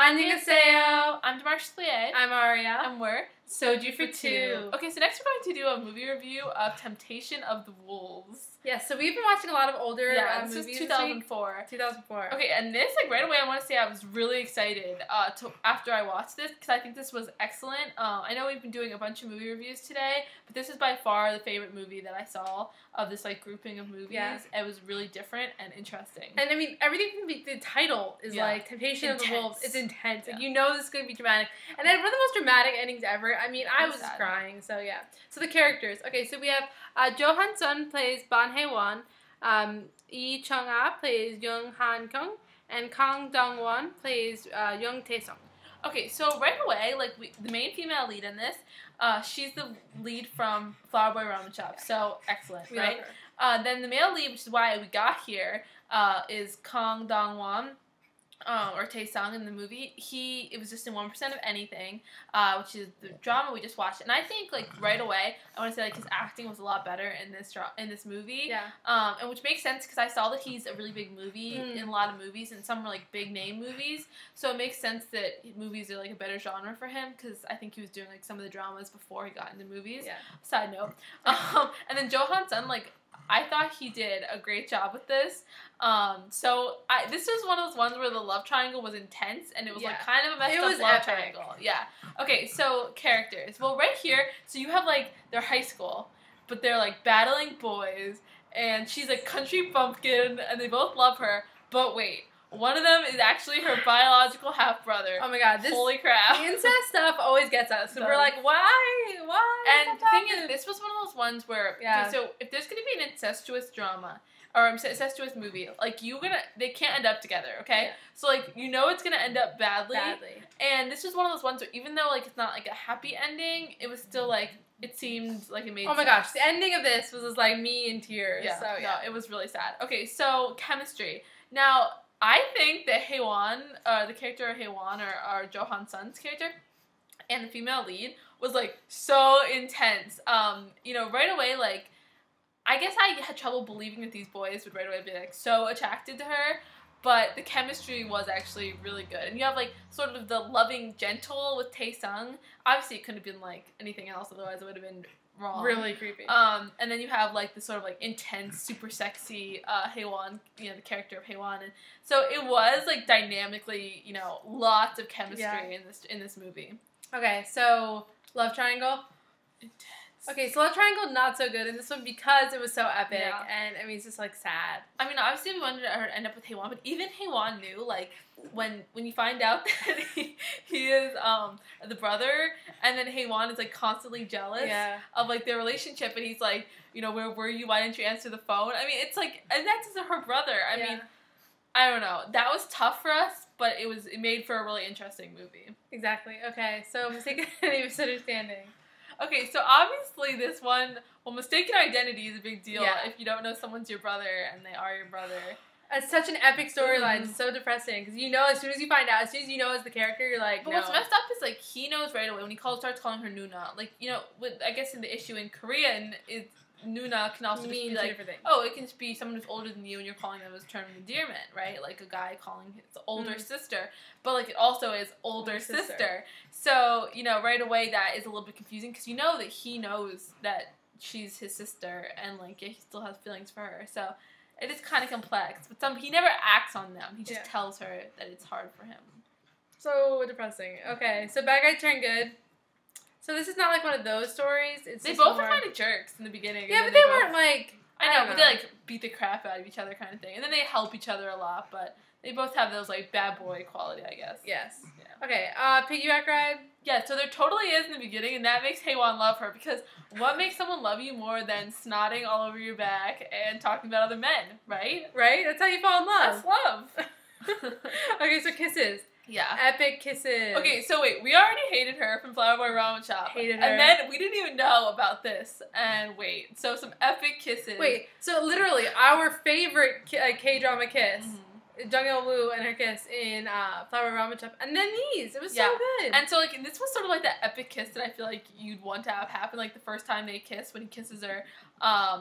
Annyeonghaseyo. I'm Demarche. I'm Aria. And we're Soju for Two. Okay, so next we're going to do a movie review of Temptation of the Wolves. Yeah, so we've been watching a lot of older this movies. Is 2004. 2004. Okay, and this, right away, I want to say I was really excited after I watched this, because I think this was excellent. I know we've been doing a bunch of movie reviews today, but this is by far the favorite movie that I saw of this, grouping of movies. Yeah. It was really different and interesting. And, I mean, everything from the title is, Temptation of the Wolves. It's intense. Yeah. You know this is going to be dramatic. And then one of the most dramatic endings ever. I mean, I was sad. crying, so yeah. So the characters. Okay, so we have Jo Han-sun plays Ban Hae-won. Lee Chung-ah plays Young Han-kung. And Kang Dong-won plays Young Tae-sung. Okay, so right away, the main female lead in this, she's the lead from Flower Boy Ramen Shop, so excellent, We right? love her. Then the male lead, which is why we got here, is Kang Dong-won, or Tae-sung in the movie. It was just in 1% of Anything, which is the drama we just watched. And I think, right away, I want to say, his acting was a lot better in this movie. Yeah. And which makes sense, because I saw that he's a really big movie in a lot of movies, and some are, big name movies. So it makes sense that movies are, a better genre for him, because I think he was doing, some of the dramas before he got into movies. Yeah. Side note. And then Jo Han-sun, I thought he did a great job with this. This was one of those ones where the love triangle was intense, and it was kind of a messed up love triangle. Yeah. Okay, so characters. Well, right here, so you have their high school, but they're battling boys, and she's a country bumpkin, and they both love her. But wait, one of them is actually her biological half brother. Oh my god, holy crap! The incest stuff always gets us. So we're like, why? And the thing is, this was one of those ones where, so if there's gonna be an incestuous drama or incestuous movie, they can't end up together, okay? Yeah. So it's gonna end up badly. And this was one of those ones where even though it's not a happy ending, it was still it seemed like it made sense. Oh my gosh, the ending of this was me in tears. Yeah, so no, it was really sad. Okay, so chemistry. Now, I think that Hae-won, the character of Hae-won, or Jo Han-sun's character, and the female lead was so intense. Right away, I guess I had trouble believing that these boys would right away be so attracted to her, but the chemistry was actually really good. And you have sort of the loving gentle with Tae-sung. Obviously, it couldn't have been anything else, otherwise it would have been wrong. Really creepy. And then you have the sort of intense, super sexy Hae-won, the character of Hae-won, and so it was dynamically, lots of chemistry in this movie. Okay, so love triangle. Intense. Okay, so love triangle not so good in this one because it was so epic, and I mean it's just sad. I mean, obviously we wanted her to end up with Hae-won, but even Hae-won knew when you find out that he is the brother, and then Hae-won is constantly jealous of their relationship, and he's where were you? Why didn't you answer the phone? I mean, it's and that's her brother. I mean, I don't know. That was tough for us, but it made for a really interesting movie. Exactly. Okay, so mistaken misunderstanding. Okay, so obviously this one, mistaken identity is a big deal if you don't know someone's your brother and they are your brother. It's such an epic storyline. It's so depressing because as soon as you find out, as soon as you know as the character, you're But what's messed up is he knows right away when he starts calling her Nuna. I guess in the issue in Korean, Nuna can also just be different things. Oh, it can just be someone who's older than you and you're calling them as a term of endearment, right? Like a guy calling his older sister. But it also is older sister. So, right away that is a little bit confusing because you know that he knows that she's his sister and he still has feelings for her. So it is kind of complex. But he never acts on them. He just tells her that it's hard for him. So depressing. Okay, so bad guy turned good. So this is not one of those stories. They both are kind of jerks in the beginning. Yeah, but they weren't I know, but they beat the crap out of each other kind of thing. And then they help each other a lot, but they both have those bad boy quality, I guess. Yes. Yeah. Okay, piggyback ride. Yeah, so there totally is in the beginning, and that makes Hae-won love her, because what makes someone love you more than snotting all over your back and talking about other men, right? Right? That's how you fall in love. That's love. Okay, so kisses. Yeah. Epic kisses. Okay, so wait, we already hated her from Flower Boy Ramen Shop. Hated her. And then we didn't even know about this. And so some epic kisses. Wait, so literally our favorite K-drama kiss Jung Il Woo and her kiss in Flower Ramen Shop, and then these. It was so good. And so, like, this was sort of like that epic kiss that I feel like you'd want to have happen, like, the first time they kiss, when he kisses her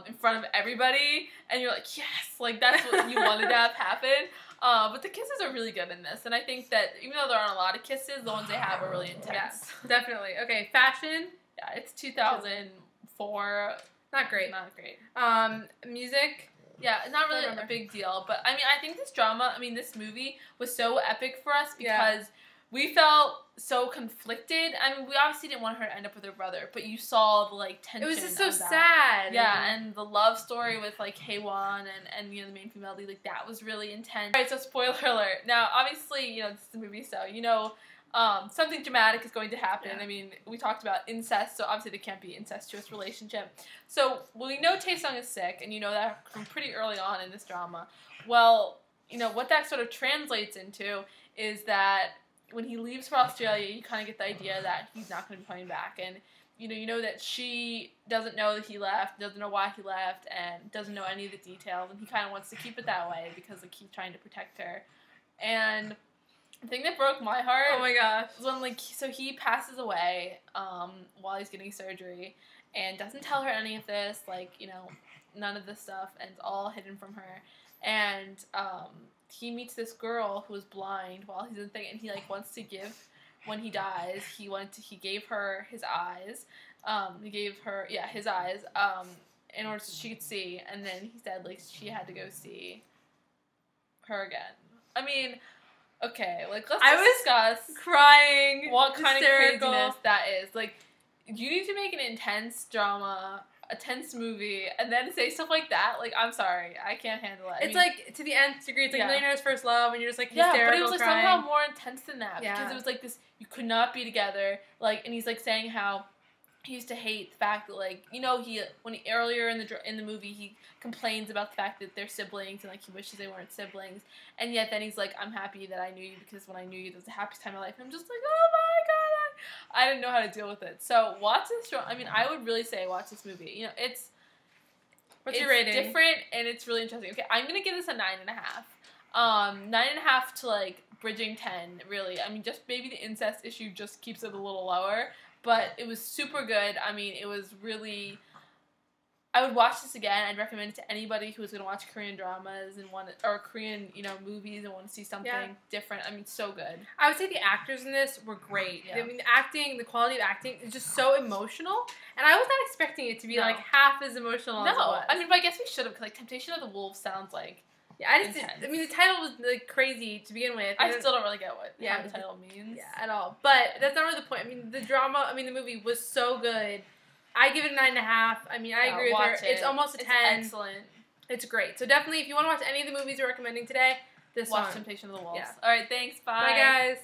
in front of everybody, and you're like, yes! Like, that's what you wanted to have happen. But the kisses are really good in this, and I think that even though there aren't a lot of kisses, the ones they have are really intense. Yes, definitely. Okay, fashion. Yeah, it's 2004. Not great. Not great. Music. Yeah, it's not really a big deal, but I mean, I think this movie was so epic for us because we felt so conflicted. I mean, we obviously didn't want her to end up with her brother, but you saw the, like, tension. It was just so sad. Yeah, and the love story with, like, Haewon and you know, the main female lead, like, that was really intense. Alright, so spoiler alert. Now, obviously, you know, this is a movie, so you know, something dramatic is going to happen. Yeah. I mean, we talked about incest, so obviously there can't be an incestuous relationship. So, we know Taesung is sick, and you know that from pretty early on in this drama. Well, you know, what that sort of translates into is that when he leaves for Australia, you kind of get the idea that he's not going to be coming back. And, you know that she doesn't know that he left, doesn't know why he left, and doesn't know any of the details. And he kind of wants to keep it that way because, like, he's trying to protect her. And the thing that broke my heart, oh my gosh, was when, like, so he passes away while he's getting surgery and doesn't tell her any of this, like, you know, none of this stuff, and it's all hidden from her. And he meets this girl who is blind while he's in the thing, and he, like, wants to give, when he dies, he gave her his eyes, he gave her, his eyes, in order so she could see, and then he said, like, she had to go see her again. I mean, okay, like, let's discuss crying, what kind hysterical. of craziness that is. Like, you need to make an intense drama, a tense movie, and then say stuff like that. Like, I'm sorry, I can't handle it. It's like, to the nth degree, it's like Millionaire's First Love, and you're just, like, hysterical, but it was, like, crying. somehow more intense than that, because it was, like, this, you could not be together, like, and he's, like, saying how he used to hate the fact that, like, you know, earlier in the movie, he complains about the fact that they're siblings, and, like, he wishes they weren't siblings, and yet then he's like, I'm happy that I knew you, because when I knew you, it was the happiest time of my life, and I'm just like, oh my god, I didn't know how to deal with it. So, watch this show. I mean, I would really say watch this movie. You know, What's your rating? It's different, and it's really interesting. Okay, I'm gonna give this a 9.5. 9.5 to, like, bridging 10, really. I mean, just maybe the incest issue just keeps it a little lower, but it was super good. I mean, it was really, I would watch this again. I'd recommend it to anybody who's going to watch Korean dramas or Korean, you know, movies and want to see something different. I mean, so good. I would say the actors in this were great. Yeah. I mean, the quality of acting is just so emotional, and I was not expecting it to be, like, half as emotional as it was. I mean, but I guess we should have, because, like, Temptation of the Wolves sounds like intense. I mean, the title was, like, crazy to begin with. I still don't really get what the title means. Yeah, at all. But that's not really the point. I mean, the movie was so good. I give it a 9.5. I mean, I agree with her. It's almost a 10. It's excellent. It's great. So definitely, if you want to watch any of the movies we're recommending today, Watch Temptation of the Wolves. Yeah. All right, thanks. Bye. Bye, guys.